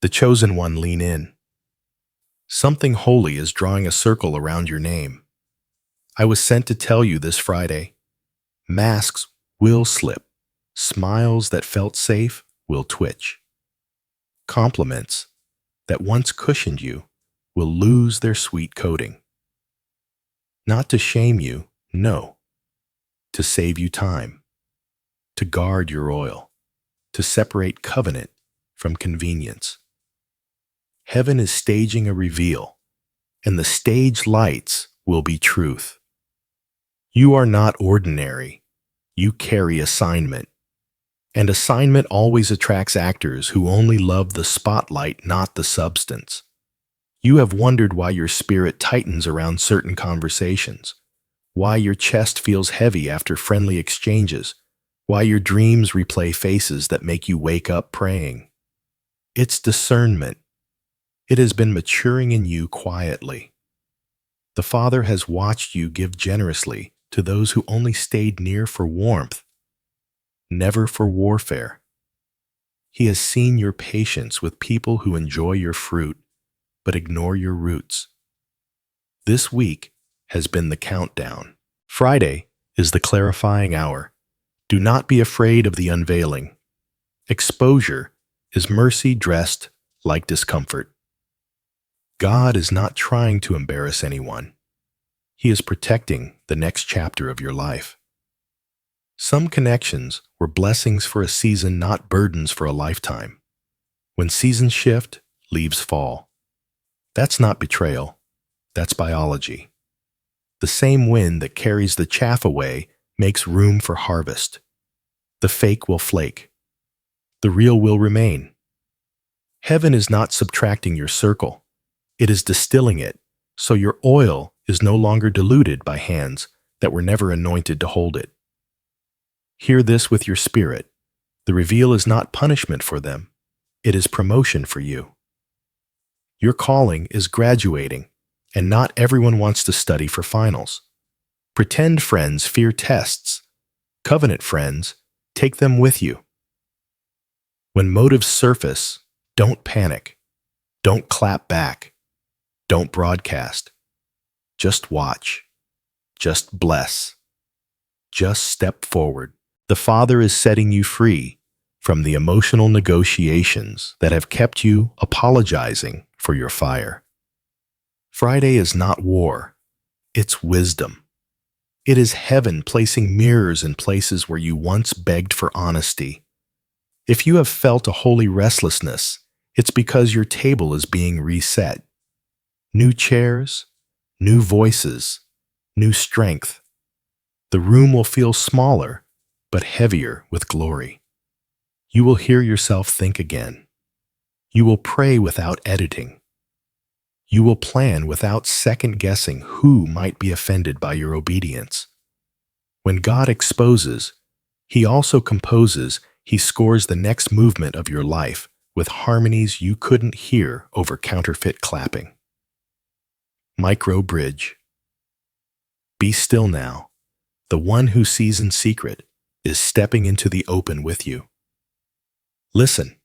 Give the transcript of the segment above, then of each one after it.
The chosen one, lean in. Something holy is drawing a circle around your name. I was sent to tell you this Friday. Masks will slip. Smiles that felt safe will twitch. Compliments that once cushioned you will lose their sweet coating. Not to shame you, no. To save you time. To guard your oil. To separate covenant from convenience. Heaven is staging a reveal, and the stage lights will be truth. You are not ordinary. You carry assignment. And assignment always attracts actors who only love the spotlight, not the substance. You have wondered why your spirit tightens around certain conversations, why your chest feels heavy after friendly exchanges, why your dreams replay faces that make you wake up praying. It's discernment. It has been maturing in you quietly. The Father has watched you give generously to those who only stayed near for warmth, never for warfare. He has seen your patience with people who enjoy your fruit but ignore your roots. This week has been the countdown. Friday is the clarifying hour. Do not be afraid of the unveiling. Exposure is mercy dressed like discomfort. God is not trying to embarrass anyone. He is protecting the next chapter of your life. Some connections were blessings for a season, not burdens for a lifetime. When seasons shift, leaves fall. That's not betrayal. That's biology. The same wind that carries the chaff away makes room for harvest. The fake will flake. The real will remain. Heaven is not subtracting your circle. It is distilling it, so your oil is no longer diluted by hands that were never anointed to hold it. Hear this with your spirit. The reveal is not punishment for them. It is promotion for you. Your calling is graduating, and not everyone wants to study for finals. Pretend friends fear tests. Covenant friends, take them with you. When motives surface, don't panic. Don't clap back. Don't broadcast. Just watch. Just bless. Just step forward. The Father is setting you free from the emotional negotiations that have kept you apologizing for your fire. Friday is not war. It's wisdom. It is heaven placing mirrors in places where you once begged for honesty. If you have felt a holy restlessness, it's because your table is being reset. New chairs, new voices, new strength. The room will feel smaller, but heavier with glory. You will hear yourself think again. You will pray without editing. You will plan without second-guessing who might be offended by your obedience. When God exposes, He also composes. He scores the next movement of your life with harmonies you couldn't hear over counterfeit clapping. Micro bridge. Be still now. The one who sees in secret is stepping into the open with you. Listen.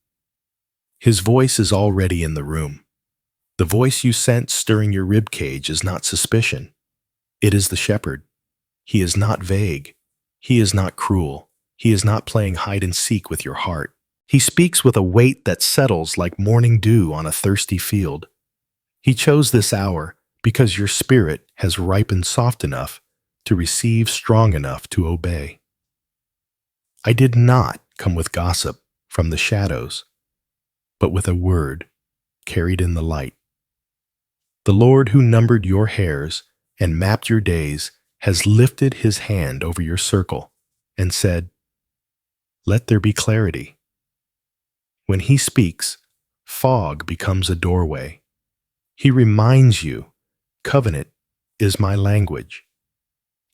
His voice is already in the room. The voice you sense stirring your ribcage is not suspicion. It is the shepherd. He is not vague. He is not cruel. He is not playing hide and seek with your heart. He speaks with a weight that settles like morning dew on a thirsty field. He chose this hour because your spirit has ripened soft enough to receive, strong enough to obey. I did not come with gossip from the shadows, but with a word carried in the light. The Lord who numbered your hairs and mapped your days has lifted His hand over your circle and said, "Let there be clarity." When He speaks, fog becomes a doorway. He reminds you, covenant is my language.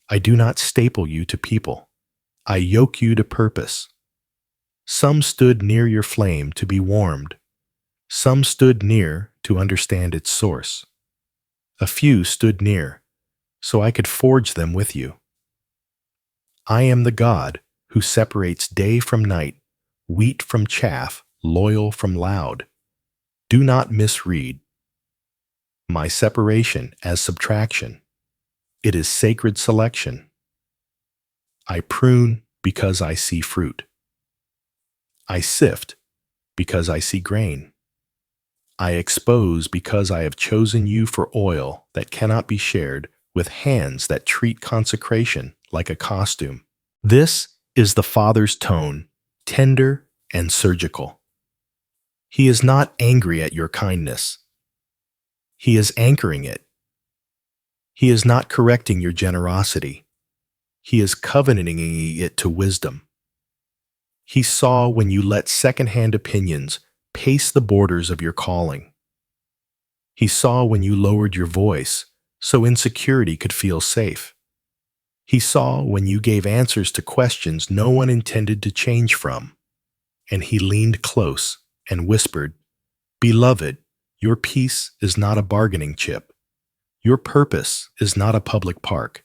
I do not staple you to people. I yoke you to purpose. Some stood near your flame to be warmed. Some stood near to understand its source. A few stood near, so I could forge them with you. I am the God who separates day from night, wheat from chaff, loyal from loud. Do not misread my separation as subtraction. It is sacred selection. I prune because I see fruit. I sift because I see grain. I expose because I have chosen you for oil that cannot be shared with hands that treat consecration like a costume. This is the Father's tone, tender and surgical. He is not angry at your kindness. He is anchoring it. He is not correcting your generosity. He is covenanting it to wisdom. He saw when you let second-hand opinions pace the borders of your calling. He saw when you lowered your voice so insecurity could feel safe. He saw when you gave answers to questions no one intended to change from. And he leaned close and whispered, "Beloved, your peace is not a bargaining chip. Your purpose is not a public park.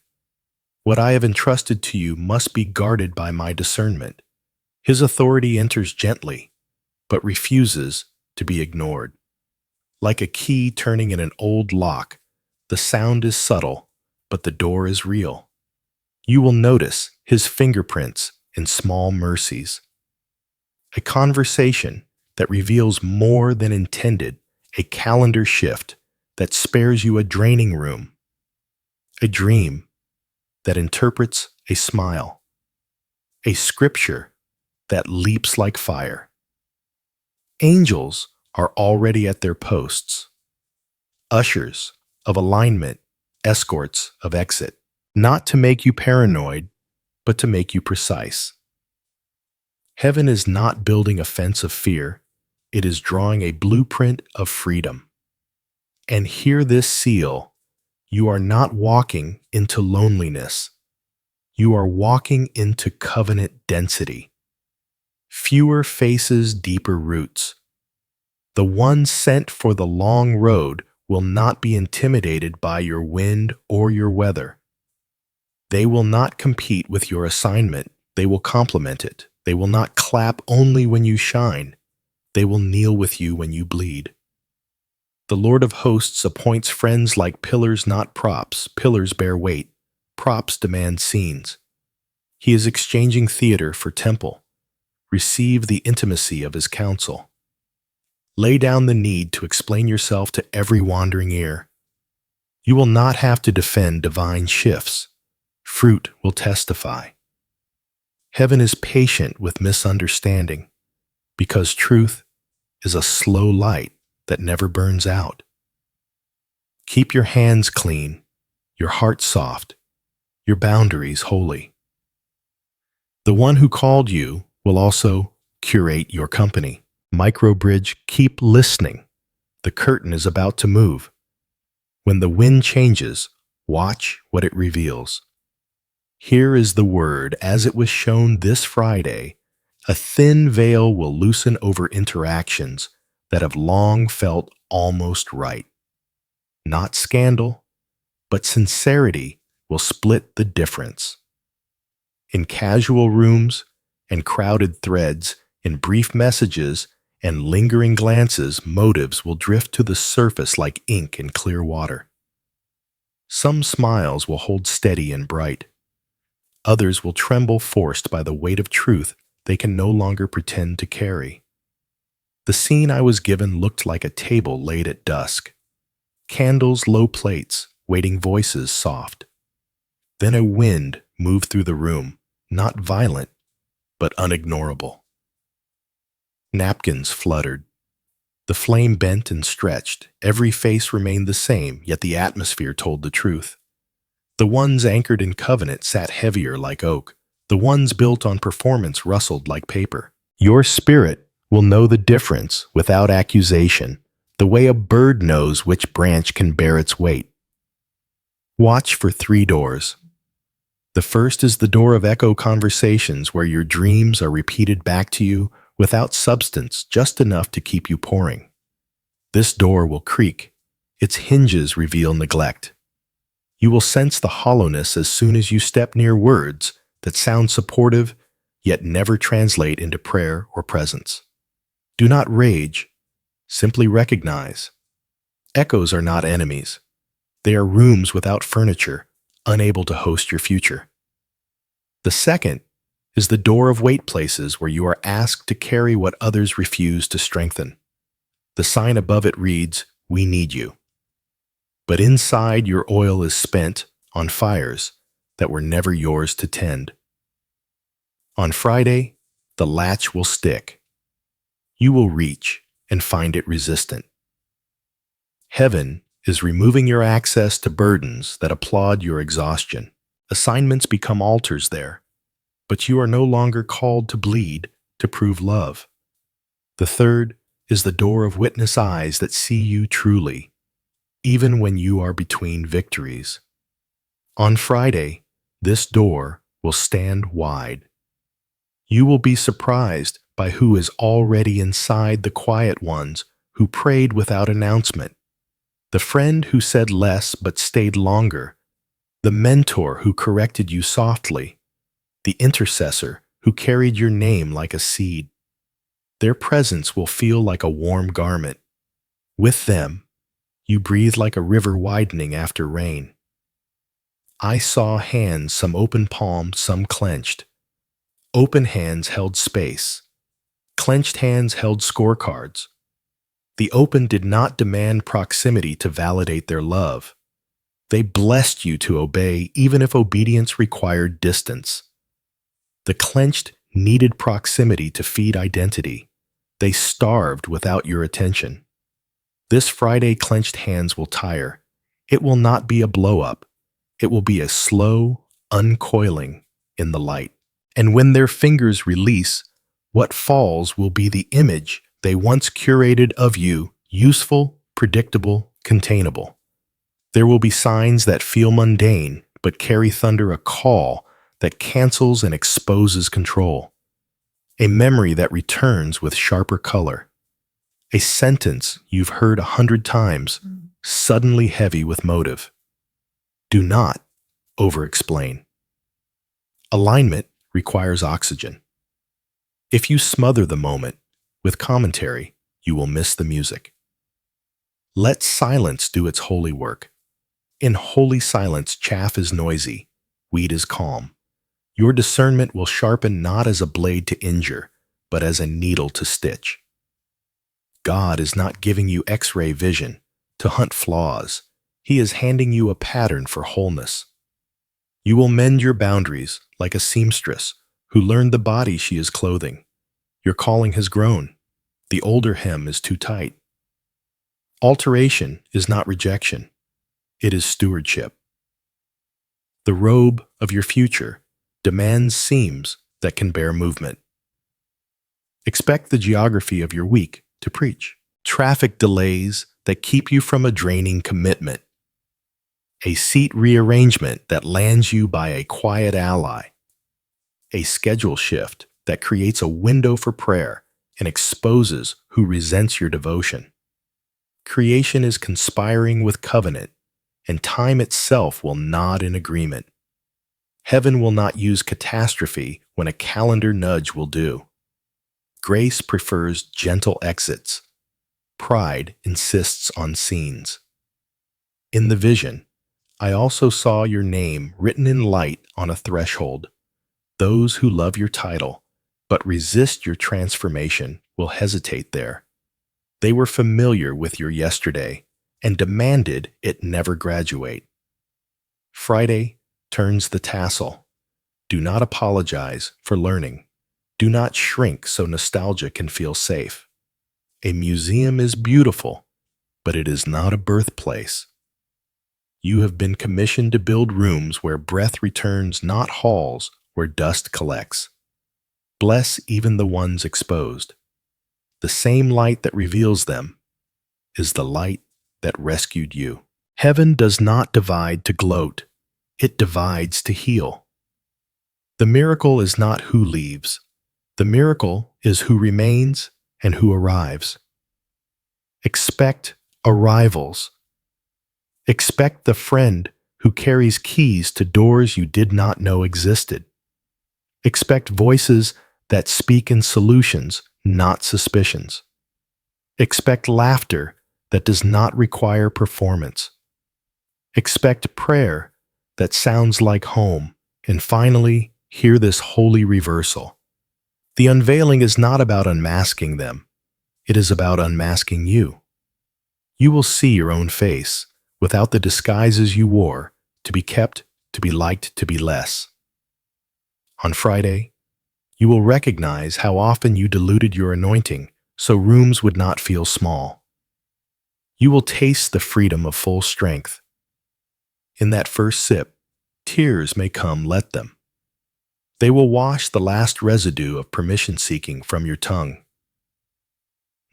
What I have entrusted to you must be guarded by my discernment." His authority enters gently, but refuses to be ignored. Like a key turning in an old lock, the sound is subtle, but the door is real. You will notice his fingerprints in small mercies. A conversation that reveals more than intended, a calendar shift that spares you a draining room, a dream that interprets a smile, a scripture that leaps like fire. Angels are already at their posts, ushers of alignment, escorts of exit, not to make you paranoid, but to make you precise. Heaven is not building a fence of fear, it is drawing a blueprint of freedom. And hear this seal: you are not walking into loneliness. You are walking into covenant density. Fewer faces, deeper roots. The one sent for the long road will not be intimidated by your wind or your weather. They will not compete with your assignment. They will complement it. They will not clap only when you shine. They will kneel with you when you bleed. The Lord of hosts appoints friends like pillars, not props. Pillars bear weight. Props demand scenes. He is exchanging theater for temple. Receive the intimacy of his counsel. Lay down the need to explain yourself to every wandering ear. You will not have to defend divine shifts. Fruit will testify. Heaven is patient with misunderstanding, because truth is a slow light that never burns out. Keep your hands clean, your heart soft, your boundaries holy. The one who called you will also curate your company. Microbridge, keep listening. The curtain is about to move. When the wind changes, watch what it reveals. Here is the word as it was shown this Friday. A thin veil will loosen over interactions that have long felt almost right. Not scandal, but sincerity will split the difference. In casual rooms and crowded threads, in brief messages and lingering glances, motives will drift to the surface like ink in clear water. Some smiles will hold steady and bright. Others will tremble, forced by the weight of truth they can no longer pretend to carry. The scene I was given looked like a table laid at dusk. Candles, low plates, waiting voices soft. Then a wind moved through the room, not violent, but unignorable. Napkins fluttered. The flame bent and stretched. Every face remained the same, yet the atmosphere told the truth. The ones anchored in covenant sat heavier like oak. The ones built on performance rustled like paper. Your spirit will know the difference without accusation, the way a bird knows which branch can bear its weight. Watch for 3 doors. The first is the door of echo conversations, where your dreams are repeated back to you without substance, just enough to keep you pouring. This door will creak. Its hinges reveal neglect. You will sense the hollowness as soon as you step near words that sound supportive, yet never translate into prayer or presence. Do not rage. Simply recognize. Echoes are not enemies. They are rooms without furniture, unable to host your future. The second is the door of weight places where you are asked to carry what others refuse to strengthen. The sign above it reads, "We need you." But inside your oil is spent on fires that were never yours to tend. On Friday, the latch will stick. You will reach and find it resistant. Heaven is removing your access to burdens that applaud your exhaustion. Assignments become altars there, but you are no longer called to bleed to prove love. The third is the door of witness eyes that see you truly, even when you are between victories. On Friday, this door will stand wide. You will be surprised by who is already inside the quiet ones who prayed without announcement, the friend who said less but stayed longer, the mentor who corrected you softly, the intercessor who carried your name like a seed. Their presence will feel like a warm garment. With them, you breathe like a river widening after rain. I saw hands, some open palmed, some clenched. Open hands held space. Clenched hands held scorecards. The open did not demand proximity to validate their love. They blessed you to obey even if obedience required distance. The clenched needed proximity to feed identity. They starved without your attention. This Friday, clenched hands will tire. It will not be a blow-up. It will be a slow uncoiling in the light. And when their fingers release, what falls will be the image they once curated of you, useful, predictable, containable. There will be signs that feel mundane, but carry thunder, a call that cancels and exposes control, a memory that returns with sharper color, a sentence you've heard 100 times, suddenly heavy with motive. Do not over-explain. Alignment requires oxygen. If you smother the moment with commentary, you will miss the music. Let silence do its holy work. In holy silence, chaff is noisy, wheat is calm. Your discernment will sharpen not as a blade to injure, but as a needle to stitch. God is not giving you X-ray vision to hunt flaws. He is handing you a pattern for wholeness. You will mend your boundaries like a seamstress who learned the body she is clothing. Your calling has grown. The older hem is too tight. Alteration is not rejection. It is stewardship. The robe of your future demands seams that can bear movement. Expect the geography of your week to preach. Traffic delays that keep you from a draining commitment. A seat rearrangement that lands you by a quiet ally. A schedule shift that creates a window for prayer and exposes who resents your devotion. Creation is conspiring with covenant, and time itself will nod in agreement. Heaven will not use catastrophe when a calendar nudge will do. Grace prefers gentle exits. Pride insists on scenes. In the vision, I also saw your name written in light on a threshold. Those who love your title, but resist your transformation, will hesitate there. They were familiar with your yesterday and demanded it never graduate. Friday turns the tassel. Do not apologize for learning. Do not shrink so nostalgia can feel safe. A museum is beautiful, but it is not a birthplace. You have been commissioned to build rooms where breath returns, not halls where dust collects. Bless even the ones exposed. The same light that reveals them is the light that rescued you. Heaven does not divide to gloat. It divides to heal. The miracle is not who leaves. The miracle is who remains and who arrives. Expect arrivals. Expect the friend who carries keys to doors you did not know existed. Expect voices that speak in solutions, not suspicions. Expect laughter that does not require performance. Expect prayer that sounds like home. And finally, hear this holy reversal. The unveiling is not about unmasking them. It is about unmasking you. You will see your own face without the disguises you wore to be kept, to be liked, to be less. On Friday, you will recognize how often you diluted your anointing so rooms would not feel small. You will taste the freedom of full strength. In that first sip, tears may come, let them. They will wash the last residue of permission-seeking from your tongue.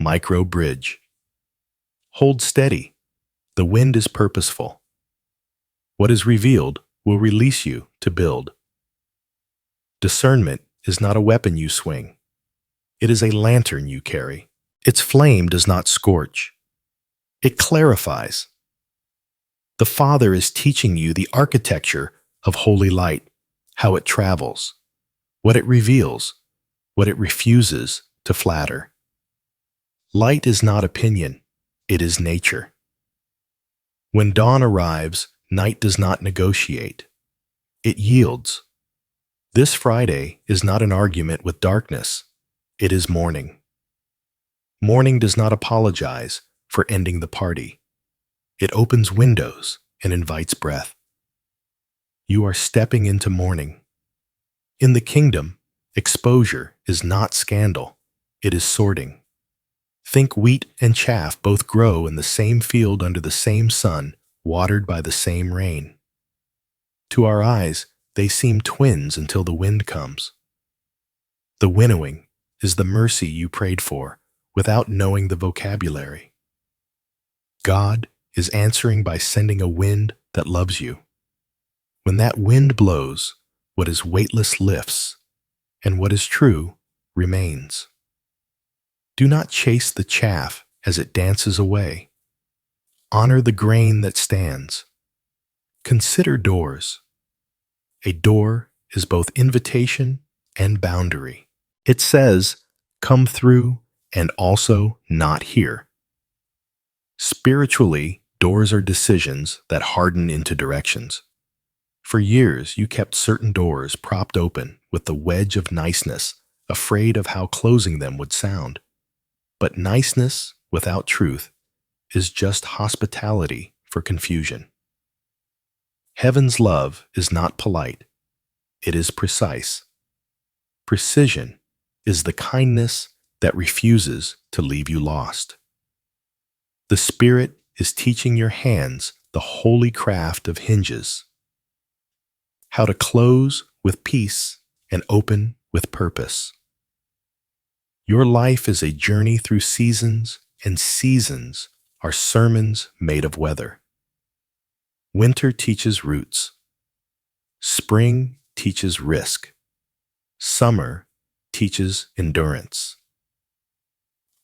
Micro bridge. Hold steady. The wind is purposeful. What is revealed will release you to build. Discernment is not a weapon you swing. It is a lantern you carry. Its flame does not scorch. It clarifies. The Father is teaching you the architecture of holy light, how it travels, what it reveals, what it refuses to flatter. Light is not opinion, it is nature. When dawn arrives, night does not negotiate. It yields. This Friday is not an argument with darkness, it is morning. Morning does not apologize for ending the party. It opens windows and invites breath. You are stepping into morning. In the kingdom, exposure is not scandal, it is sorting. Think wheat and chaff both grow in the same field under the same sun, watered by the same rain. To our eyes, they seem twins until the wind comes. The winnowing is the mercy you prayed for without knowing the vocabulary. God is answering by sending a wind that loves you. When that wind blows, what is weightless lifts, and what is true remains. Do not chase the chaff as it dances away. Honor the grain that stands. Consider doors. A door is both invitation and boundary. It says, come through and also not here. Spiritually, doors are decisions that harden into directions. For years, you kept certain doors propped open with the wedge of niceness, afraid of how closing them would sound. But niceness without truth is just hospitality for confusion. Heaven's love is not polite, it is precise. Precision is the kindness that refuses to leave you lost. The Spirit is teaching your hands the holy craft of hinges, how to close with peace and open with purpose. Your life is a journey through seasons, and seasons are sermons made of weather. Winter teaches roots. Spring teaches risk. Summer teaches endurance.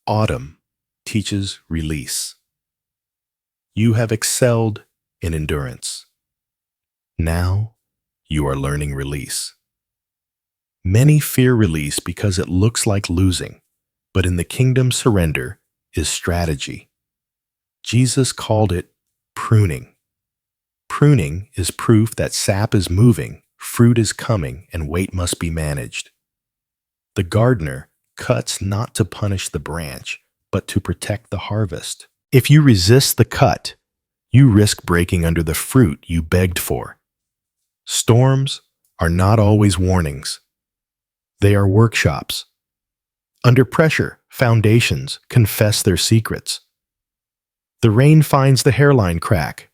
Autumn teaches release. You have excelled in endurance. Now you are learning release. Many fear release because it looks like losing, but in the kingdom, surrender is strategy. Jesus called it pruning. Pruning is proof that sap is moving, fruit is coming, and weight must be managed. The gardener cuts not to punish the branch, but to protect the harvest. If you resist the cut, you risk breaking under the fruit you begged for. Storms are not always warnings. They are workshops. Under pressure, foundations confess their secrets. The rain finds the hairline crack.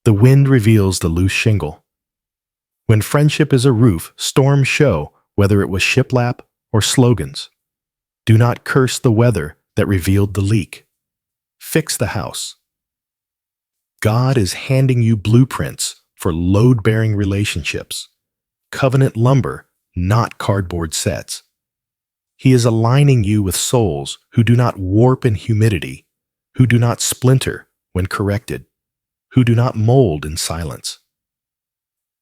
The wind reveals the loose shingle. When friendship is a roof, storms show whether it was shiplap or slogans. Do not curse the weather that revealed the leak. Fix the house. God is handing you blueprints for load-bearing relationships. Covenant lumber, not cardboard sets. He is aligning you with souls who do not warp in humidity, who do not splinter when corrected, who do not mold in silence.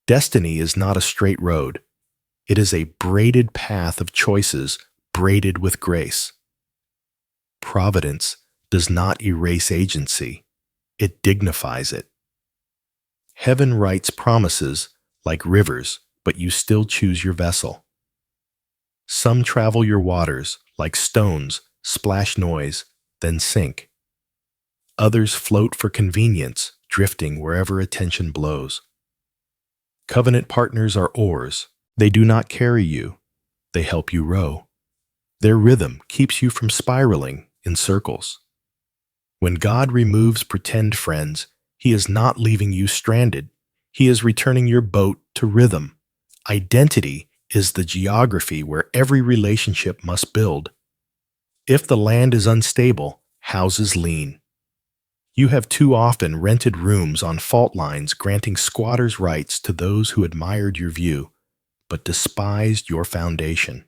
Destiny is not a straight road. It is a braided path of choices braided with grace. Providence does not erase agency, it dignifies it. Heaven writes promises like rivers, but you still choose your vessel. Some travel your waters like stones, splash noise, then sink. Others float for convenience, drifting wherever attention blows. Covenant partners are oars. They do not carry you. They help you row. Their rhythm keeps you from spiraling in circles. When God removes pretend friends, He is not leaving you stranded. He is returning your boat to rhythm. Identity is the geography where every relationship must build. If the land is unstable, houses lean. You have too often rented rooms on fault lines, granting squatters' rights to those who admired your view, but despised your foundation.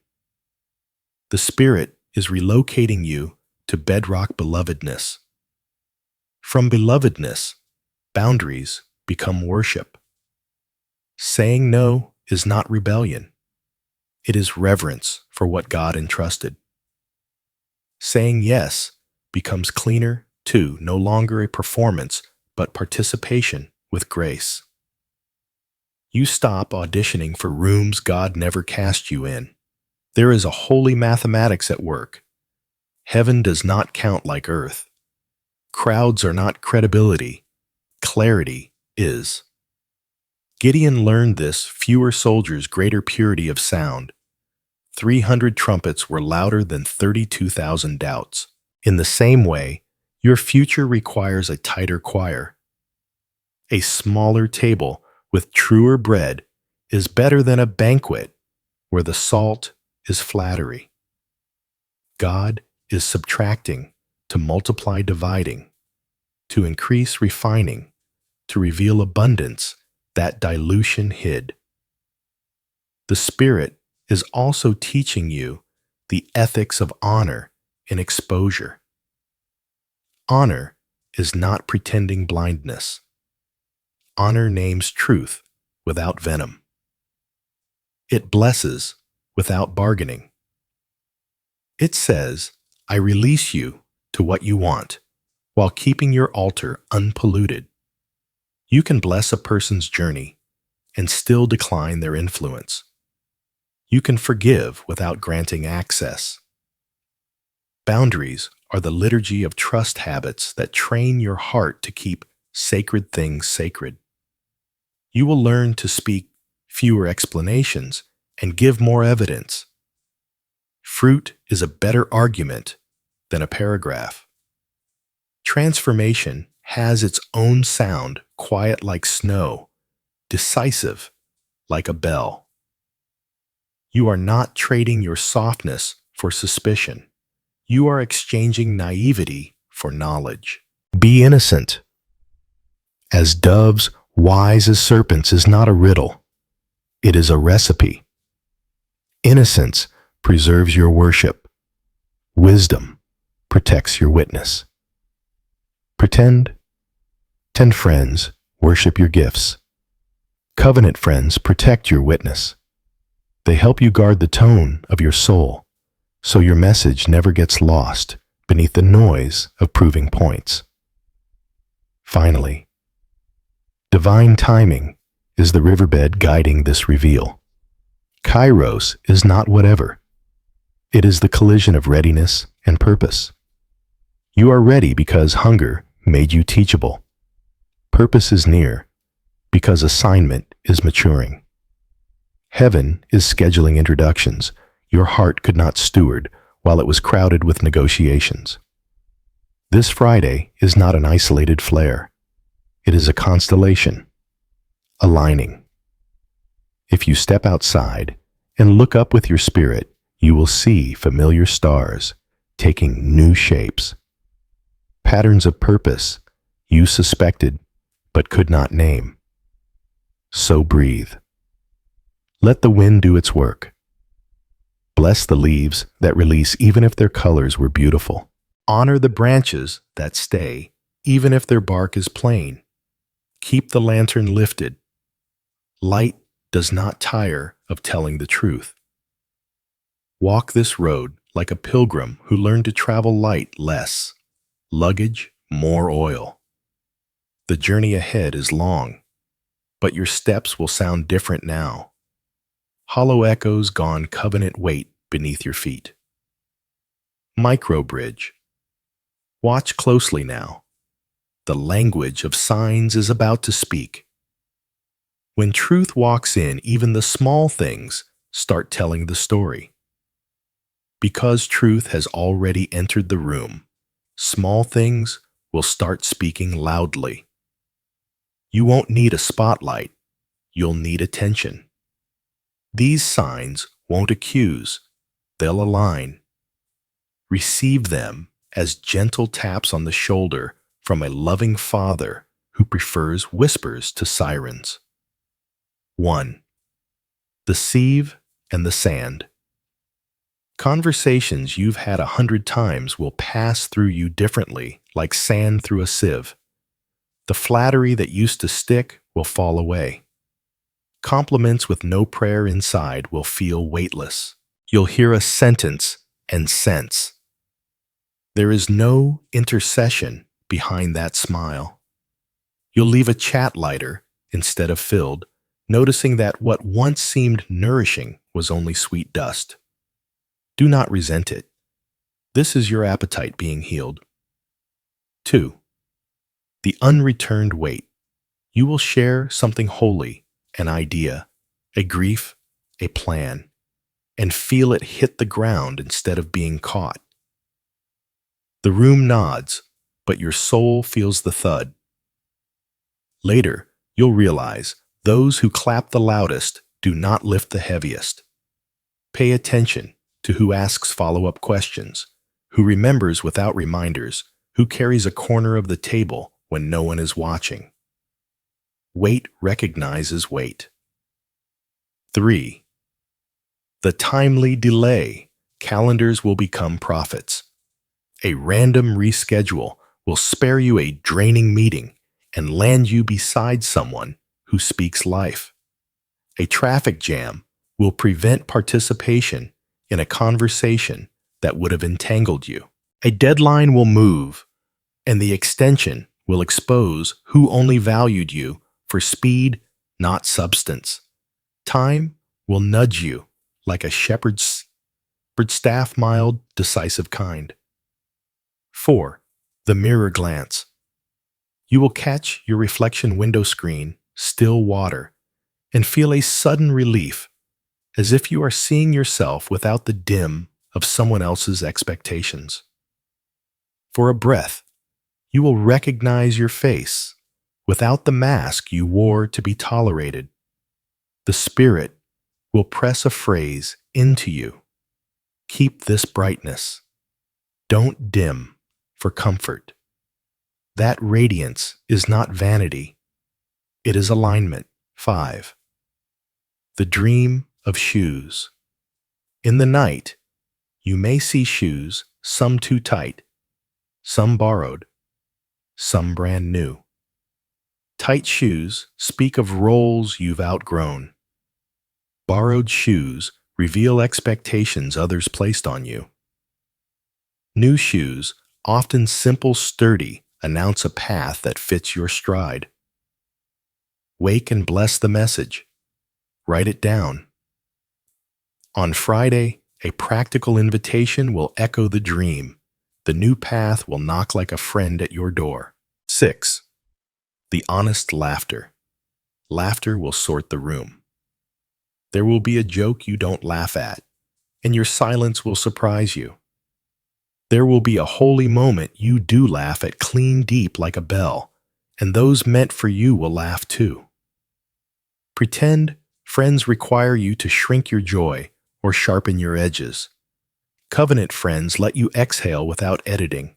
The Spirit is relocating you to bedrock belovedness. From belovedness, boundaries become worship. Saying no is not rebellion. It is reverence for what God entrusted. Saying yes becomes cleaner, too, no longer a performance, but participation with grace. You stop auditioning for rooms God never cast you in. There is a holy mathematics at work. Heaven does not count like earth. Crowds are not credibility. Clarity is. Gideon learned this: fewer soldiers, greater purity of sound. 300 trumpets were louder than 32,000 doubts. In the same way, your future requires a tighter choir. A smaller table with truer bread is better than a banquet where the salt is flattery. God is subtracting to multiply dividing, to increase refining, to reveal abundance that dilution hid. The Spirit is also teaching you the ethics of honor in exposure. Honor is not pretending blindness. Honor names truth without venom. It blesses without bargaining. It says, I release you to what you want, while keeping your altar unpolluted. You can bless a person's journey and still decline their influence. You can forgive without granting access. Boundaries are the liturgy of trust habits that train your heart to keep sacred things sacred. You will learn to speak fewer explanations and give more evidence. Fruit is a better argument than a paragraph. Transformation has its own sound, quiet like snow, decisive like a bell. You are not trading your softness for suspicion. You are exchanging naivety for knowledge. Be innocent. As doves, wise as serpents is not a riddle. It is a recipe. Innocence preserves your worship. Wisdom protects your witness. Pretend friends worship your gifts. Covenant friends protect your witness. They help you guard the tone of your soul, so your message never gets lost beneath the noise of proving points. Finally, divine timing is the riverbed guiding this reveal. Kairos is not whatever. It is the collision of readiness and purpose. You are ready because hunger made you teachable. Purpose is near because assignment is maturing. Heaven is scheduling introductions your heart could not steward while it was crowded with negotiations. This Friday is not an isolated flare. It is a constellation, aligning. If you step outside and look up with your spirit, you will see familiar stars taking new shapes. Patterns of purpose you suspected but could not name. So breathe. Let the wind do its work. Bless the leaves that release even if their colors were beautiful. Honor the branches that stay even if their bark is plain. Keep the lantern lifted. Light does not tire of telling the truth. Walk this road like a pilgrim who learned to travel light less, luggage, more oil. The journey ahead is long, but your steps will sound different now. Hollow echoes gone covenant weight beneath your feet. Micro bridge. Watch closely now. The language of signs is about to speak. When truth walks in, even the small things start telling the story. Because truth has already entered the room, small things will start speaking loudly. You won't need a spotlight, you'll need attention. These signs won't accuse, they'll align. Receive them as gentle taps on the shoulder from a loving Father who prefers whispers to sirens. 1. The sieve and the sand. Conversations you've had 100 times will pass through you differently, like sand through a sieve. The flattery that used to stick will fall away. Compliments with no prayer inside will feel weightless. You'll hear a sentence and sense. There is no intercession behind that smile. You'll leave a chat lighter instead of filled, noticing that what once seemed nourishing was only sweet dust. Do not resent it. This is your appetite being healed. 2. The unreturned weight. You will share something holy, an idea, a grief, a plan, and feel it hit the ground instead of being caught. The room nods, but your soul feels the thud. Later, you'll realize those who clap the loudest do not lift the heaviest. Pay attention to who asks follow-up questions, who remembers without reminders, who carries a corner of the table when no one is watching. Weight recognizes weight. 3. The timely delay. Calendars will become prophets. A random reschedule will spare you a draining meeting and land you beside someone who speaks life. A traffic jam will prevent participation in a conversation that would have entangled you. A deadline will move, and the extension will expose who only valued you for speed, not substance. Time will nudge you like a shepherd's staff, mild, decisive kind. 4. The mirror glance. You will catch your reflection window screen, still water, and feel a sudden relief, as if you are seeing yourself without the dim of someone else's expectations. For a breath, you will recognize your face without the mask you wore to be tolerated. The Spirit will press a phrase into you. Keep this brightness. Don't dim for comfort. That radiance is not vanity. It is alignment. 5. The dream of shoes. In the night, you may see shoes, some too tight, some borrowed, some brand new. Tight shoes speak of roles you've outgrown. Borrowed shoes reveal expectations others placed on you. New shoes, often simple, sturdy, announce a path that fits your stride. Wake and bless the message. Write it down. On Friday, a practical invitation will echo the dream. The new path will knock like a friend at your door. 6. The honest laughter. Laughter will sort the room. There will be a joke you don't laugh at, and your silence will surprise you. There will be a holy moment you do laugh at, clean deep like a bell, and those meant for you will laugh too. Pretend friends require you to shrink your joy or sharpen your edges. Covenant friends let you exhale without editing.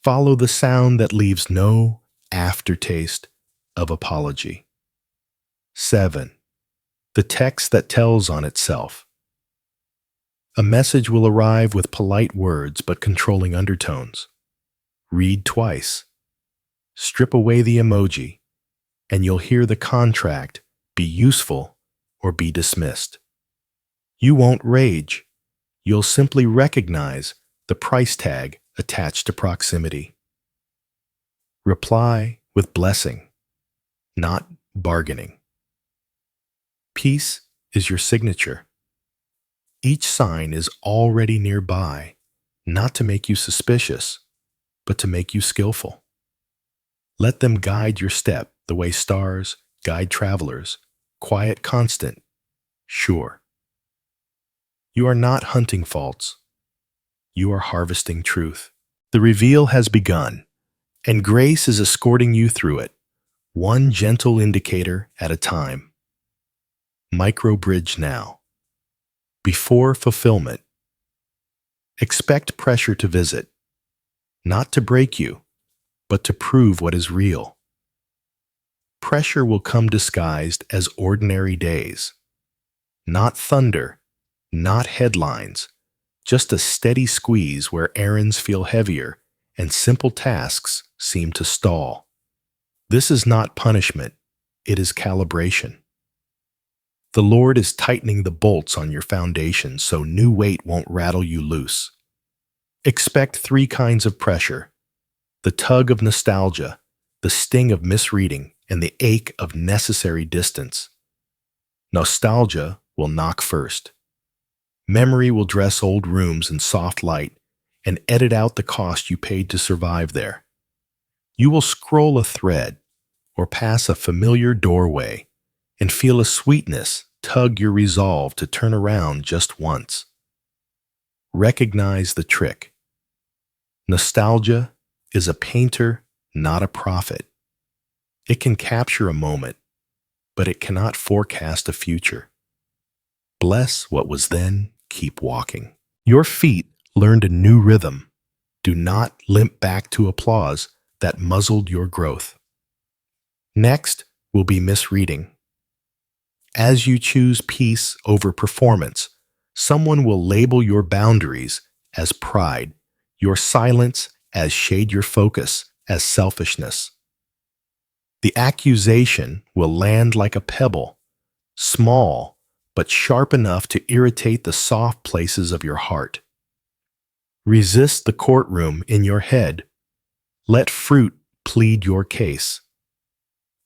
Follow the sound that leaves no aftertaste of apology. 7. The text that tells on itself. A message will arrive with polite words but controlling undertones. Read twice. Strip away the emoji, and you'll hear the contract: be useful or be dismissed. You won't rage. You'll simply recognize the price tag attached to proximity. Reply with blessing, not bargaining. Peace is your signature. Each sign is already nearby, not to make you suspicious, but to make you skillful. Let them guide your step the way stars guide travelers, quiet, constant, sure. You are not hunting faults. You are harvesting truth. The reveal has begun, and grace is escorting you through it, one gentle indicator at a time. Micro-bridge now. Before fulfillment. Expect pressure to visit, not to break you, but to prove what is real. Pressure will come disguised as ordinary days. Not thunder, not headlines, just a steady squeeze where errands feel heavier and simple tasks seem to stall. This is not punishment, it is calibration. The Lord is tightening the bolts on your foundation so new weight won't rattle you loose. Expect 3 kinds of pressure: the tug of nostalgia, the sting of misreading, and the ache of necessary distance. Nostalgia will knock first. Memory will dress old rooms in soft light and edit out the cost you paid to survive there. You will scroll a thread or pass a familiar doorway and feel a sweetness tug your resolve to turn around just once. Recognize the trick. Nostalgia is a painter, not a prophet. It can capture a moment, but it cannot forecast a future. Bless what was then, keep walking. Your feet learned a new rhythm. Do not limp back to applause that muzzled your growth. Next will be misreading. As you choose peace over performance, someone will label your boundaries as pride, your silence as shade your focus as selfishness. The accusation will land like a pebble, small but sharp enough to irritate the soft places of your heart. Resist the courtroom in your head. Let fruit plead your case.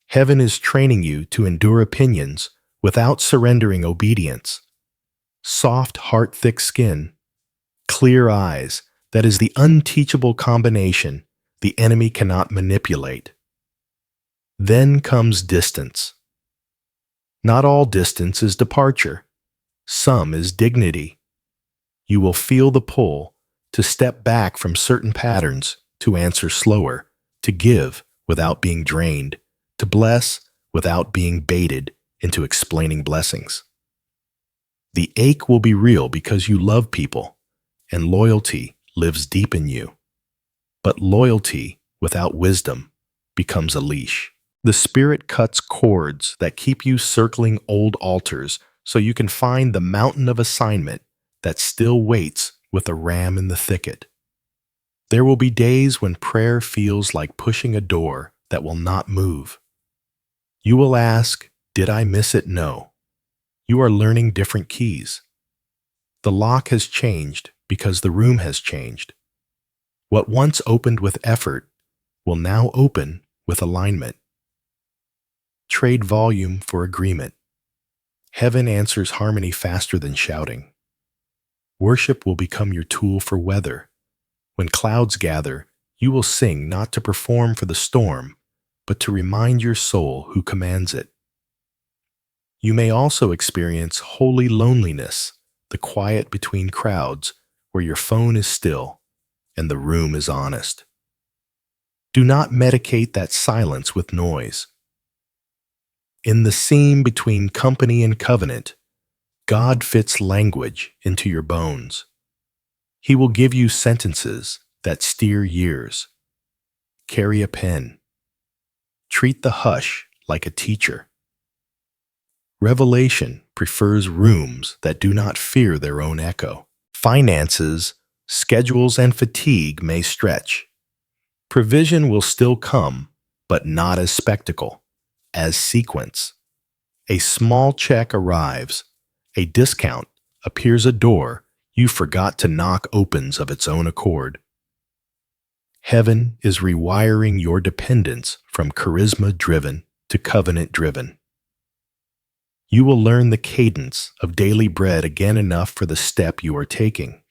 Heaven is training you to endure opinions without surrendering obedience. Soft, heart-thick skin, clear eyes, that is the unteachable combination the enemy cannot manipulate. Then comes distance. Not all distance is departure. Some is dignity. You will feel the pull to step back from certain patterns, to answer slower, to give without being drained, to bless without being baited into explaining blessings. The ache will be real because you love people, and loyalty lives deep in you. But loyalty without wisdom becomes a leash. The Spirit cuts cords that keep you circling old altars so you can find the mountain of assignment that still waits with a ram in the thicket. There will be days when prayer feels like pushing a door that will not move. You will ask, "Did I miss it?" No. You are learning different keys. The lock has changed because the room has changed. What once opened with effort will now open with alignment. Trade volume for agreement. Heaven answers harmony faster than shouting. Worship will become your tool for weather. When clouds gather, you will sing not to perform for the storm, but to remind your soul who commands it. You may also experience holy loneliness, the quiet between crowds where your phone is still and the room is honest. Do not medicate that silence with noise. In the seam between company and covenant, God fits language into your bones. He will give you sentences that steer years. Carry a pen. Treat the hush like a teacher. Revelation prefers rooms that do not fear their own echo. Finances, schedules, and fatigue may stretch. Provision will still come, but not as spectacle, as sequence. A small check arrives. A discount appears a door you forgot to knock opens of its own accord. Heaven is rewiring your dependence from charisma-driven to covenant-driven. You will learn the cadence of daily bread again enough for the step you are taking.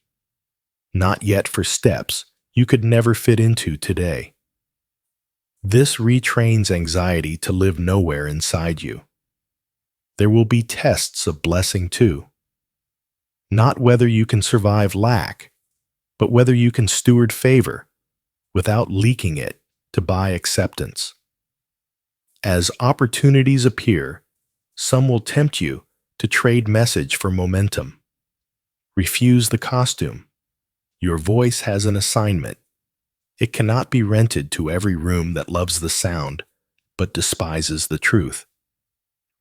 Not yet for steps you could never fit into today. This retrains anxiety to live nowhere inside you. There will be tests of blessing too. Not whether you can survive lack, but whether you can steward favor without leaking it to buy acceptance. As opportunities appear, some will tempt you to trade message for momentum. Refuse the costume. Your voice has an assignment. It cannot be rented to every room that loves the sound, but despises the truth.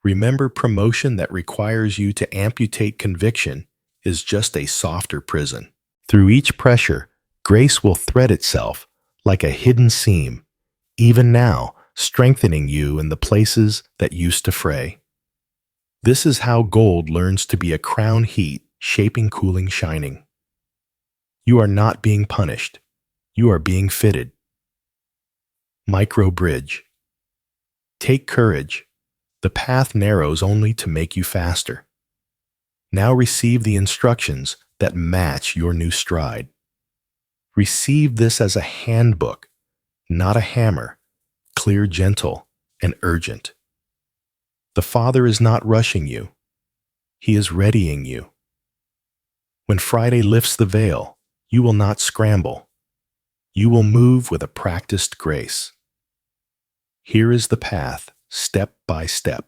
Remember, promotion that requires you to amputate conviction is just a softer prison. Through each pressure, grace will thread itself like a hidden seam, even now strengthening you in the places that used to fray. This is how gold learns to be a crown heat, shaping, cooling, shining. You are not being punished. You are being fitted. Micro bridge. Take courage. The path narrows only to make you faster. Now receive the instructions that match your new stride. Receive this as a handbook, not a hammer, clear, gentle, and urgent. The Father is not rushing you. He is readying you. When Friday lifts the veil, you will not scramble. You will move with a practiced grace. Here is the path, step by step.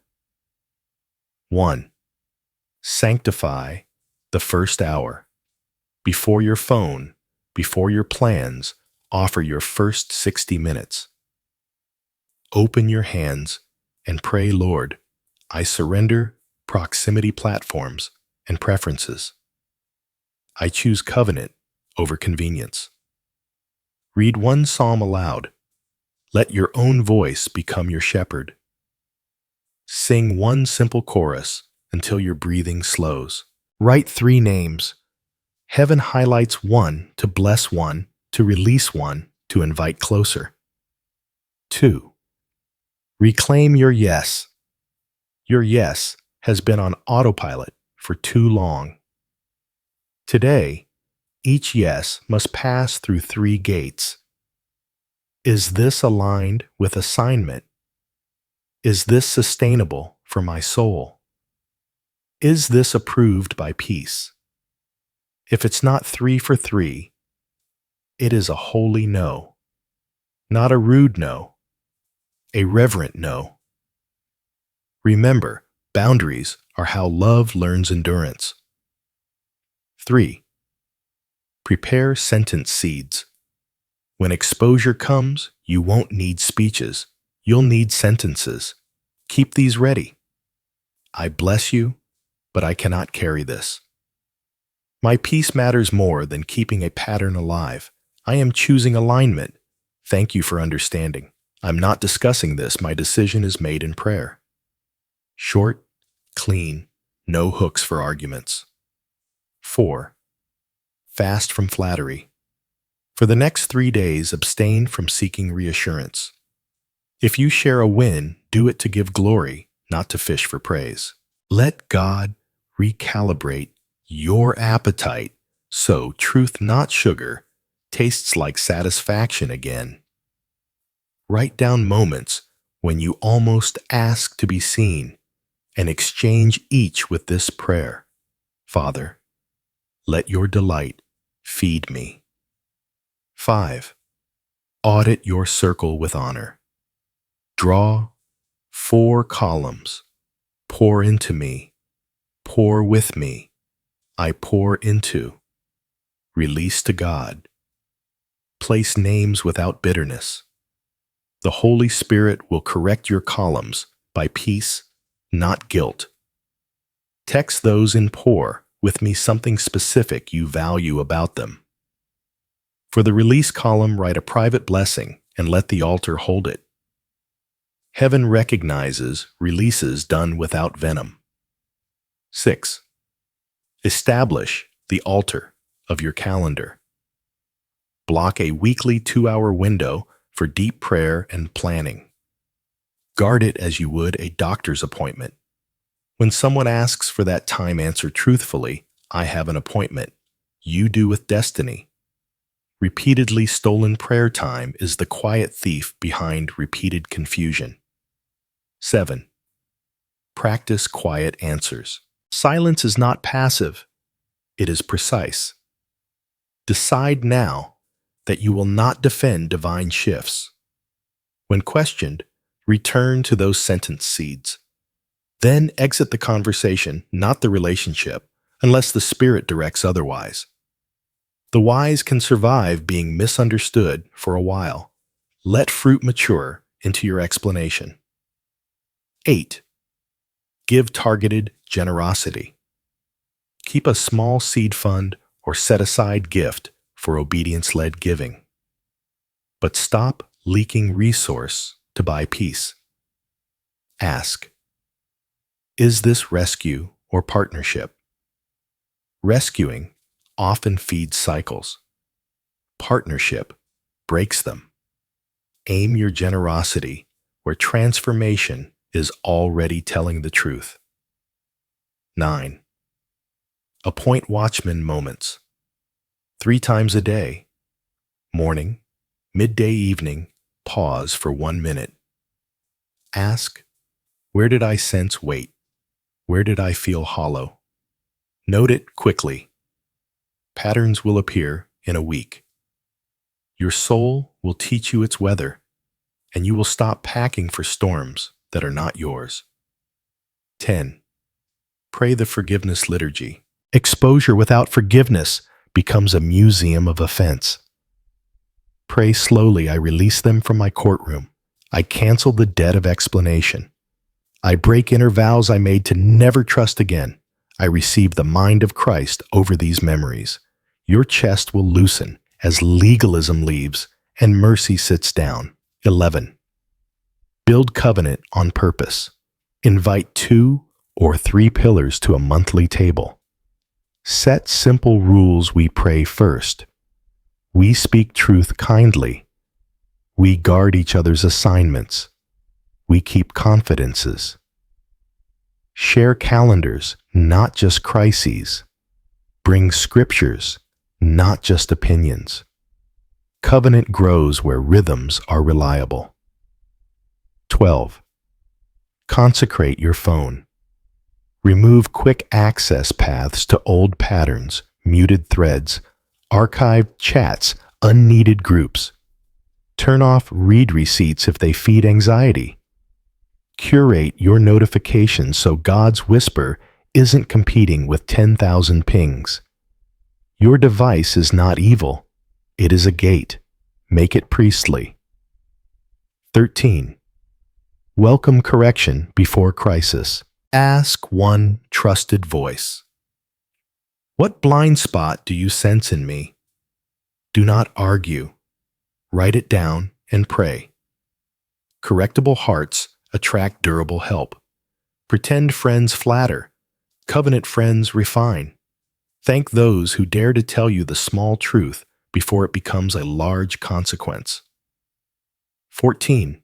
1. Sanctify the first hour. Before your phone, before your plans, offer your first 60 minutes. Open your hands and pray, Lord, I surrender proximity platforms and preferences. I choose covenant over convenience. Read one psalm aloud. Let your own voice become your shepherd. Sing one simple chorus until your breathing slows. Write 3 names. Heaven highlights one to bless one, to release one, to invite closer. 2. Reclaim your yes. Your yes has been on autopilot for too long. Today, each yes must pass through 3 gates. Is this aligned with assignment? Is this sustainable for my soul? Is this approved by peace? If it's not 3 for 3, it is a holy no. Not a rude no, a reverent no. Remember, boundaries are how love learns endurance. 3. Prepare sentence seeds. When exposure comes, you won't need speeches. You'll need sentences. Keep these ready. I bless you, but I cannot carry this. My peace matters more than keeping a pattern alive. I am choosing alignment. Thank you for understanding. I'm not discussing this. My decision is made in prayer. Short, clean, no hooks for arguments. 4. Fast from flattery. For the next 3 days, abstain from seeking reassurance. If you share a win, do it to give glory, not to fish for praise. Let God recalibrate your appetite so truth, not sugar, tastes like satisfaction again. Write down moments when you almost ask to be seen and exchange each with this prayer. Father, let your delight feed me. 5. Audit your circle with honor. Draw 4 columns. Pour into me. Pour with me. I pour into. Release to God. Place names without bitterness. The Holy Spirit will correct your columns by peace, not guilt. Text those in pour with me something specific you value about them. For the release column, write a private blessing and let the altar hold it. Heaven recognizes releases done without venom. 6. Establish the altar of your calendar. Block a weekly 2-hour window for deep prayer and planning. Guard it as you would a doctor's appointment. When someone asks for that time, answer truthfully, "I have an appointment." You do with destiny. Repeatedly stolen prayer time is the quiet thief behind repeated confusion. 7. Practice quiet answers. Silence is not passive. It is precise. Decide now that you will not defend divine shifts. When questioned, return to those sentence seeds. Then exit the conversation, not the relationship, unless the Spirit directs otherwise. The wise can survive being misunderstood for a while. Let fruit mature into your explanation. 8. Give targeted generosity. Keep a small seed fund or set-aside gift for obedience-led giving. But stop leaking resource to buy peace. Ask, is this rescue or partnership? Rescuing often feeds cycles. Partnership breaks them. Aim your generosity where transformation is already telling the truth. 9. Appoint watchman moments. 3 times a day. Morning, midday, evening, pause for 1 minute. Ask, where did I sense weight? Where did I feel hollow? Note it quickly. Patterns will appear in a week. Your soul will teach you its weather, and you will stop packing for storms that are not yours. 10. Pray the forgiveness liturgy. Exposure without forgiveness becomes a museum of offense. Pray slowly, I release them from my courtroom. I cancel the debt of explanation. I break inner vows I made to never trust again. I receive the mind of Christ over these memories. Your chest will loosen as legalism leaves and mercy sits down. 11. Build covenant on purpose. Invite 2 or 3 pillars to a monthly table. Set simple rules. We pray first. We speak truth kindly. We guard each other's assignments. We keep confidences. Share calendars, not just crises. Bring scriptures, not just opinions. Covenant grows where rhythms are reliable. 12. Consecrate your phone. Remove quick access paths to old patterns, muted threads, archived chats, unneeded groups. Turn off read receipts if they feed anxiety. Curate your notifications so God's whisper isn't competing with 10,000 pings. Your device is not evil. It is a gate. Make it priestly. 13. Welcome correction before crisis. Ask one trusted voice. What blind spot do you sense in me? Do not argue. Write it down and pray. Correctable hearts attract durable help. Pretend friends flatter. Covenant friends refine. Thank those who dare to tell you the small truth before it becomes a large consequence. 14.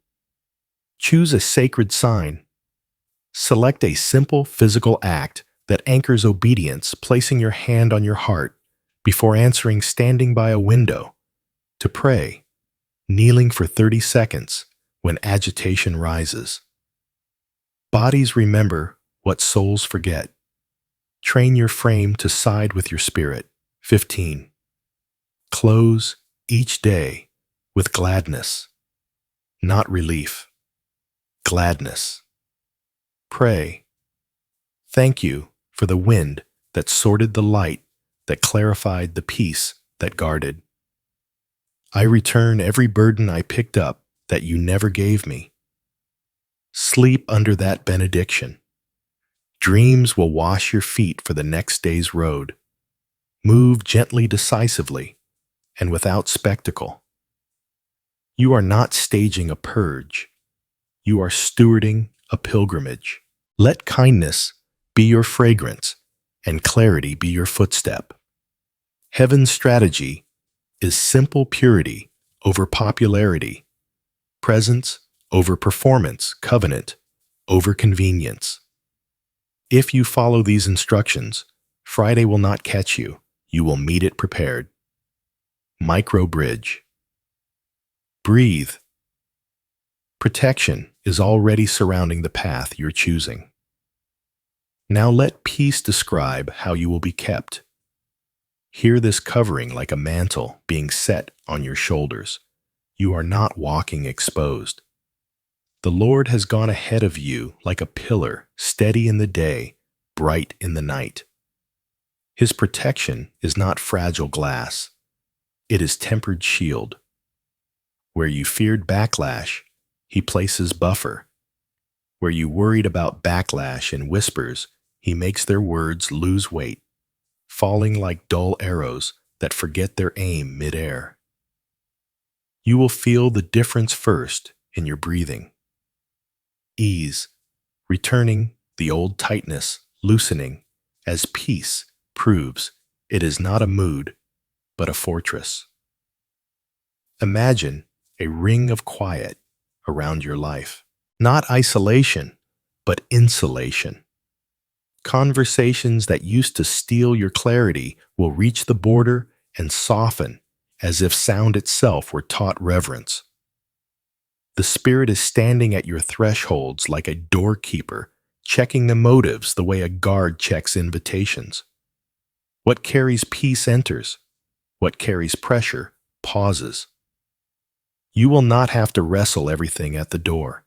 Choose a sacred sign. Select a simple physical act that anchors obedience, placing your hand on your heart before answering, standing by a window, to pray, kneeling for 30 seconds when agitation rises. Bodies remember what souls forget. Train your frame to side with your spirit. 15. Close each day with gladness, not relief. Gladness. Pray. Thank you for the wind that sorted the light, that clarified the peace that guarded. I return every burden I picked up that you never gave me. Sleep under that benediction. Dreams will wash your feet for the next day's road. Move gently, decisively, and without spectacle. You are not staging a purge. You are stewarding a pilgrimage. Let kindness be your fragrance and clarity be your footstep. Heaven's strategy is simple purity over popularity, presence over performance, covenant over convenience. If you follow these instructions, Friday will not catch you. You will meet it prepared. Micro bridge. Breathe. Protection is already surrounding the path you're choosing. Now let peace describe how you will be kept. Hear this covering like a mantle being set on your shoulders. You are not walking exposed. The Lord has gone ahead of you like a pillar, steady in the day, bright in the night. His protection is not fragile glass. It is tempered shield. Where you feared backlash, he places buffer. Where you worried about backlash and whispers, he makes their words lose weight, falling like dull arrows that forget their aim midair. You will feel the difference first in your breathing. Ease, returning the old tightness, loosening, as peace proves it is not a mood, but a fortress. Imagine a ring of quiet around your life. Not isolation, but insulation. Conversations that used to steal your clarity will reach the border and soften as if sound itself were taught reverence. The Spirit is standing at your thresholds like a doorkeeper, checking the motives the way a guard checks invitations. What carries peace enters. What carries pressure pauses. You will not have to wrestle everything at the door.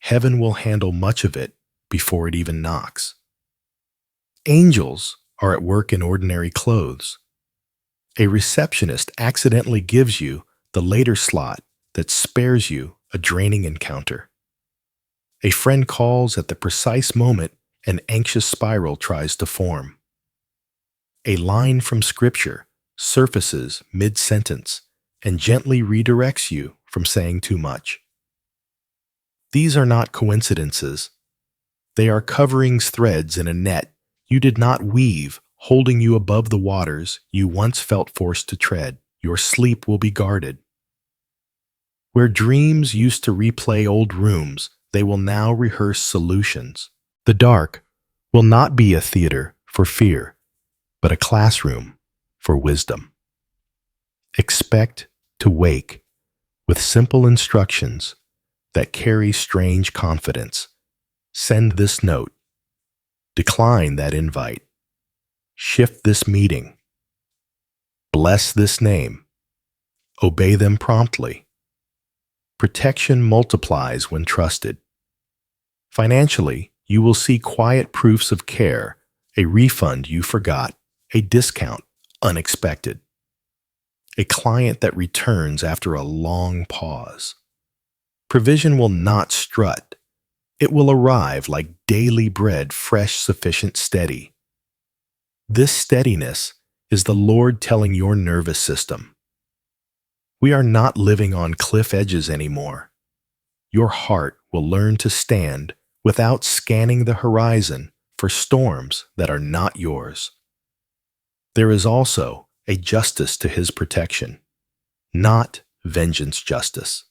Heaven will handle much of it before it even knocks. Angels are at work in ordinary clothes. A receptionist accidentally gives you the later slot that spares you a draining encounter. A friend calls at the precise moment an anxious spiral tries to form. A line from Scripture surfaces mid-sentence and gently redirects you from saying too much. These are not coincidences. They are coverings, threads in a net you did not weave, holding you above the waters you once felt forced to tread. Your sleep will be guarded. Where dreams used to replay old rooms, they will now rehearse solutions. The dark will not be a theater for fear, but a classroom for wisdom. Expect to wake with simple instructions that carry strange confidence. Send this note. Decline that invite. Shift this meeting. Bless this name. Obey them promptly. Protection multiplies when trusted. Financially, you will see quiet proofs of care, a refund you forgot, a discount unexpected, a client that returns after a long pause. Provision will not strut. It will arrive like daily bread, fresh, sufficient, steady. This steadiness is the Lord telling your nervous system, we are not living on cliff edges anymore. Your heart will learn to stand without scanning the horizon for storms that are not yours. There is also a justice to his protection, not vengeance justice.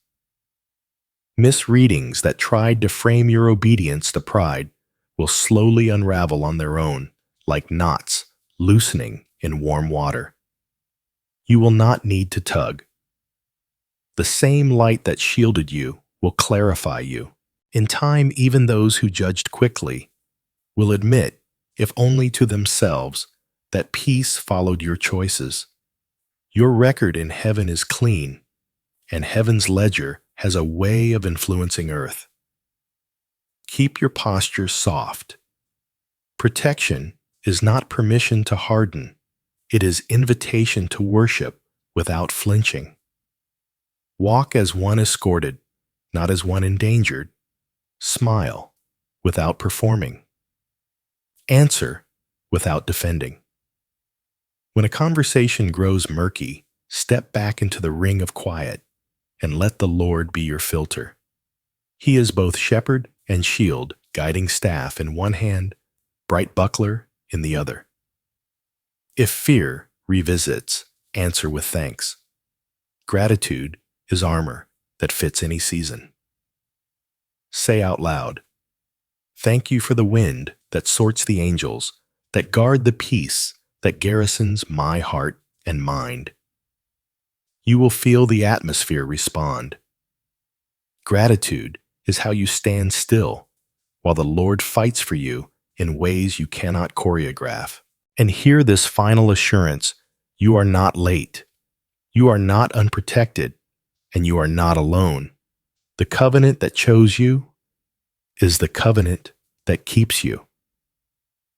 Misreadings that tried to frame your obedience to pride will slowly unravel on their own, like knots loosening in warm water. You will not need to tug. The same light that shielded you will clarify you. In time, even those who judged quickly will admit, if only to themselves, that peace followed your choices. Your record in heaven is clean, and heaven's ledger has a way of influencing earth. Keep your posture soft. Protection is not permission to harden. It is invitation to worship without flinching. Walk as one escorted, not as one endangered. Smile without performing. Answer without defending. When a conversation grows murky, step back into the ring of quiet and let the Lord be your filter. He is both shepherd and shield, guiding staff in one hand, bright buckler in the other. If fear revisits, answer with thanks. Gratitude is armor that fits any season. Say out loud, "Thank you for the wind that sorts the angels, that guard the peace that garrisons my heart and mind." You will feel the atmosphere respond. Gratitude is how you stand still while the Lord fights for you in ways you cannot choreograph. And hear this final assurance: you are not late, you are not unprotected, and you are not alone. The covenant that chose you is the covenant that keeps you.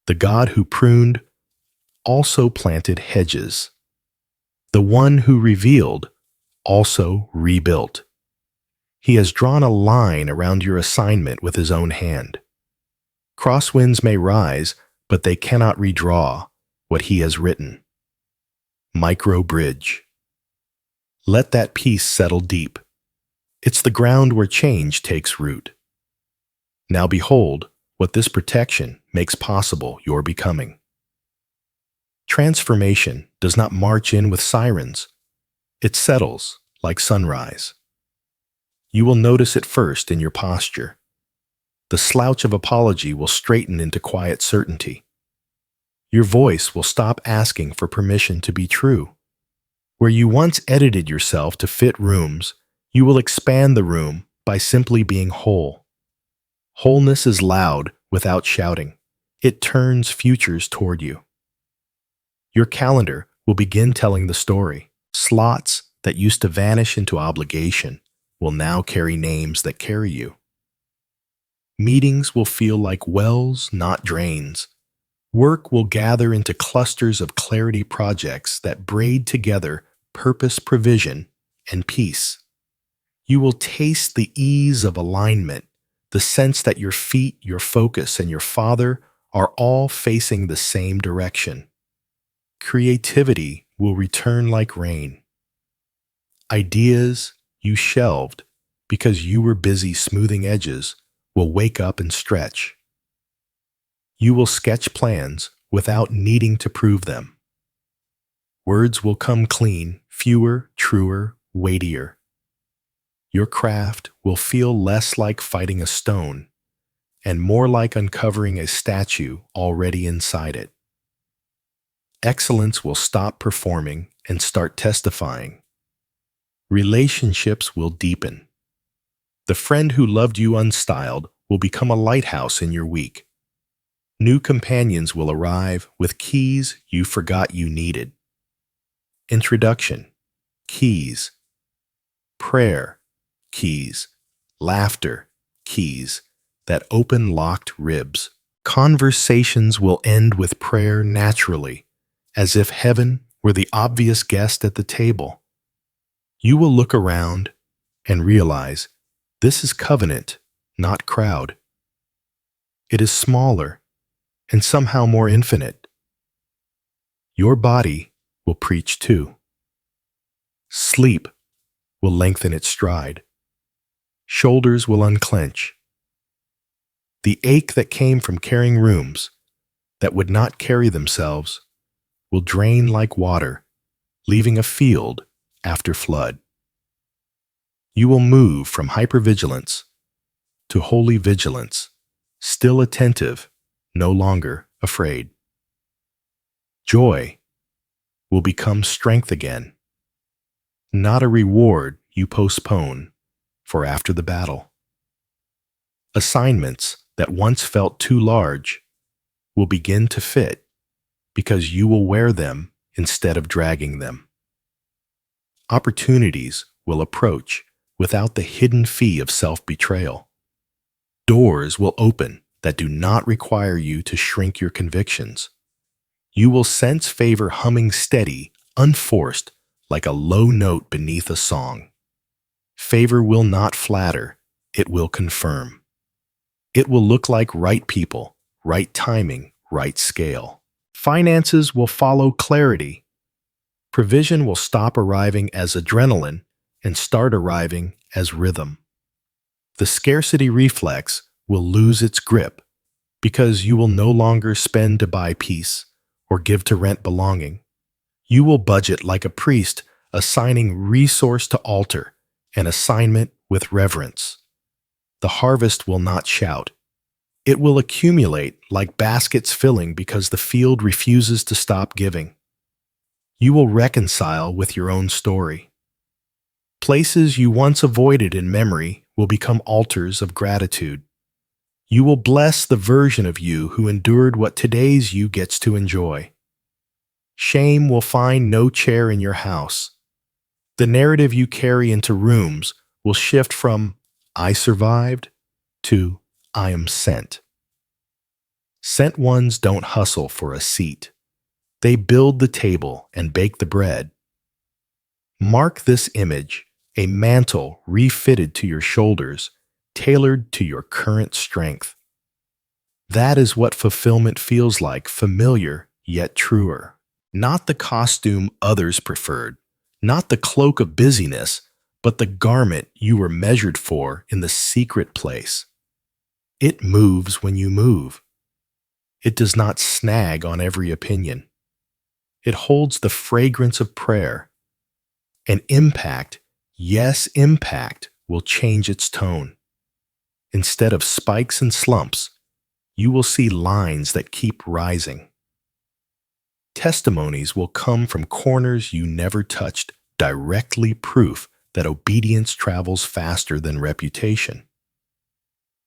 The God who pruned also planted hedges. The one who revealed also rebuilt. He has drawn a line around your assignment with his own hand. Crosswinds may rise, but they cannot redraw what he has written. Micro bridge. Let that peace settle deep. It's the ground where change takes root. Now behold what this protection makes possible your becoming. Transformation does not march in with sirens. It settles like sunrise. You will notice it first in your posture. The slouch of apology will straighten into quiet certainty. Your voice will stop asking for permission to be true. Where you once edited yourself to fit rooms, you will expand the room by simply being whole. Wholeness is loud without shouting. It turns futures toward you. Your calendar will begin telling the story. Slots that used to vanish into obligation will now carry names that carry you. Meetings will feel like wells, not drains. Work will gather into clusters of clarity projects that braid together purpose, provision, and peace. You will taste the ease of alignment, the sense that your feet, your focus, and your Father are all facing the same direction. Creativity will return like rain. Ideas you shelved because you were busy smoothing edges will wake up and stretch. You will sketch plans without needing to prove them. Words will come clean, fewer, truer, weightier. Your craft will feel less like fighting a stone and more like uncovering a statue already inside it. Excellence will stop performing and start testifying. Relationships will deepen. The friend who loved you unstyled will become a lighthouse in your week. New companions will arrive with keys you forgot you needed. Introduction, keys. Prayer, keys. Laughter, keys that open locked ribs. Conversations will end with prayer naturally, as if heaven were the obvious guest at the table. You will look around and realize this is covenant, not crowd. It is smaller and somehow more infinite. Your body will preach too. Sleep will lengthen its stride. Shoulders will unclench. The ache that came from carrying rooms that would not carry themselves will drain like water, leaving a field after flood. You will move from hypervigilance to holy vigilance, still attentive, no longer afraid. Joy will become strength again, not a reward you postpone for after the battle. Assignments that once felt too large will begin to fit because you will wear them instead of dragging them. Opportunities will approach without the hidden fee of self-betrayal. Doors will open that do not require you to shrink your convictions. You will sense favor humming steady, unforced, like a low note beneath a song. Favor will not flatter, it will confirm. It will look like right people, right timing, right scale. Finances will follow clarity. Provision will stop arriving as adrenaline and start arriving as rhythm. The scarcity reflex will lose its grip because you will no longer spend to buy peace or give to rent belonging. You will budget like a priest assigning resource to altar, and assignment with reverence. The harvest will not shout. It will accumulate like baskets filling because the field refuses to stop giving. You will reconcile with your own story. Places you once avoided in memory will become altars of gratitude. You will bless the version of you who endured what today's you gets to enjoy. Shame will find no chair in your house. The narrative you carry into rooms will shift from "I survived" to "I am sent." Sent ones don't hustle for a seat. They build the table and bake the bread. Mark this image, a mantle refitted to your shoulders, tailored to your current strength. That is what fulfillment feels like, familiar yet truer. Not the costume others preferred, not the cloak of busyness, but the garment you were measured for in the secret place. It moves when you move. It does not snag on every opinion. It holds the fragrance of prayer. An impact, yes, impact, will change its tone. Instead of spikes and slumps, you will see lines that keep rising. Testimonies will come from corners you never touched, directly proof that obedience travels faster than reputation.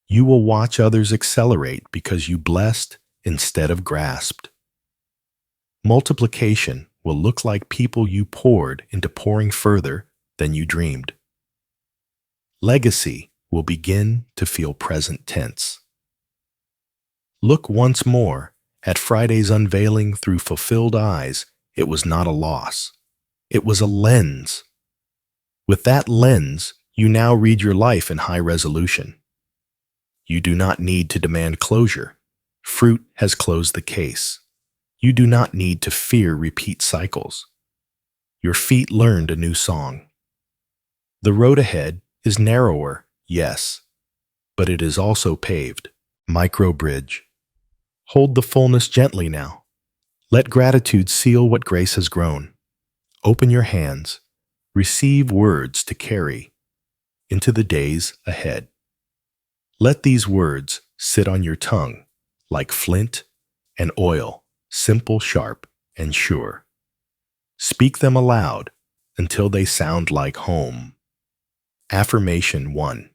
You will watch others accelerate because you blessed instead of grasped. Multiplication will look like people you poured into pouring further than you dreamed. Legacy will begin to feel present tense. Look once more at Friday's unveiling through fulfilled eyes. It was not a loss. It was a lens. With that lens, you now read your life in high resolution. You do not need to demand closure. Fruit has closed the case. You do not need to fear repeat cycles. Your feet learned a new song. The road ahead is narrower, yes, but it is also paved. Micro bridge. Hold the fullness gently now. Let gratitude seal what grace has grown. Open your hands. Receive words to carry into the days ahead. Let these words sit on your tongue like flint and oil, simple, sharp, and sure. Speak them aloud until they sound like home. Affirmation 1.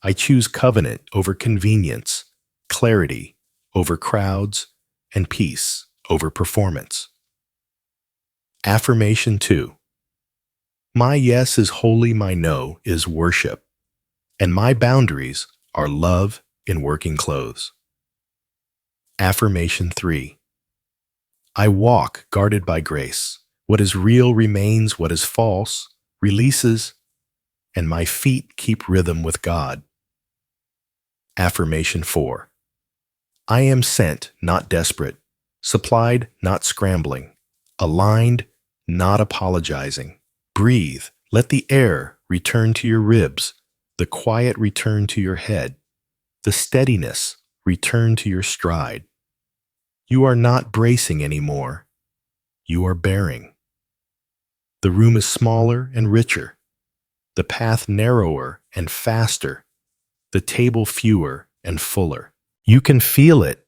I choose covenant over convenience, clarity over crowds, and peace over performance. Affirmation 2. My yes is holy, my no is worship, and my boundaries are love in working clothes. Affirmation 3. I walk guarded by grace. What is real remains, what is false releases, and my feet keep rhythm with God. Affirmation 4. I am sent, not desperate, supplied, not scrambling, aligned, not apologizing. Breathe, let the air return to your ribs, the quiet return to your head, the steadiness return to your stride. You are not bracing anymore. You are bearing. The room is smaller and richer, the path narrower and faster, the table fewer and fuller. You can feel it,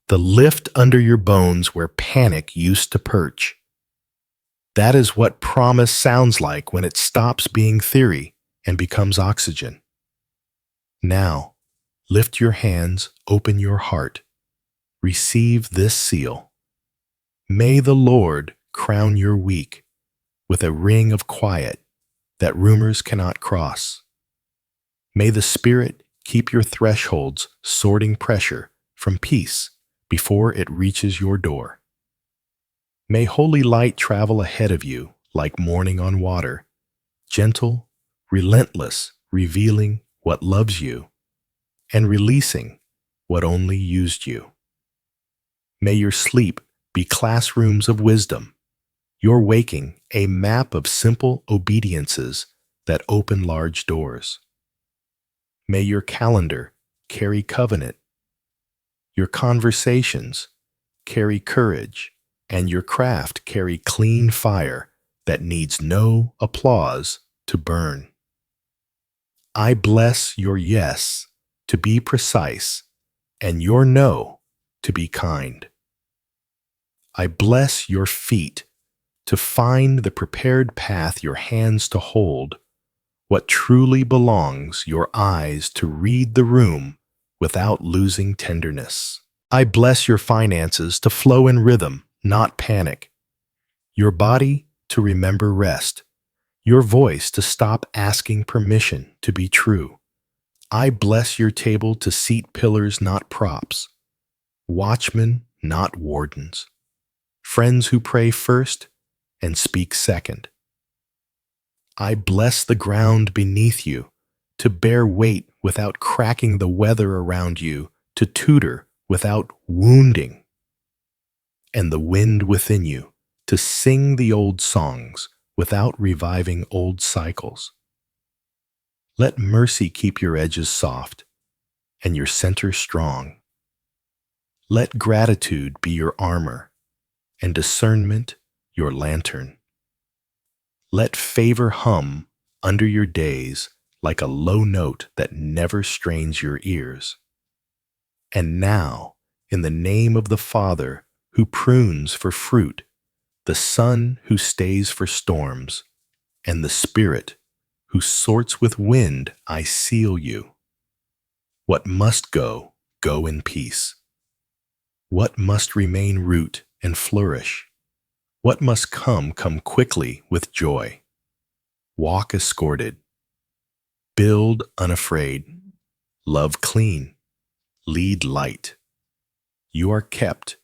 the lift under your bones where panic used to perch. That is what promise sounds like when it stops being theory and becomes oxygen. Now, lift your hands, open your heart. Receive this seal. May the Lord crown your week with a ring of quiet that rumors cannot cross. May the Spirit keep your thresholds sorting pressure from peace before it reaches your door. May holy light travel ahead of you like morning on water, gentle, relentless, revealing what loves you and releasing what only used you. May your sleep be classrooms of wisdom, your waking a map of simple obediences that open large doors. May your calendar carry covenant, your conversations carry courage, and your craft carry clean fire that needs no applause to burn. I bless your yes to be precise and your no to be kind. I bless your feet to find the prepared path, your hands to hold what truly belongs, your eyes to read the room without losing tenderness. I bless your finances to flow in rhythm, not panic, your body to remember rest, your voice to stop asking permission to be true. I bless your table to seat pillars, not props, watchmen, not wardens, friends who pray first and speak second. I bless the ground beneath you to bear weight without cracking, the weather around you to tutor without wounding, and the wind within you to sing the old songs without reviving old cycles. Let mercy keep your edges soft and your center strong. Let gratitude be your armor and discernment your lantern. Let favor hum under your days like a low note that never strains your ears. And now, in the name of the Father who prunes for fruit, the Son who stays for storms, and the Spirit who sorts with wind, I seal you. What must go, go in peace. What must remain, root and flourish. What must come, come quickly with joy. Walk escorted. Build unafraid. Love clean. Lead light. You are kept.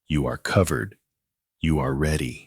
You are covered. You are ready.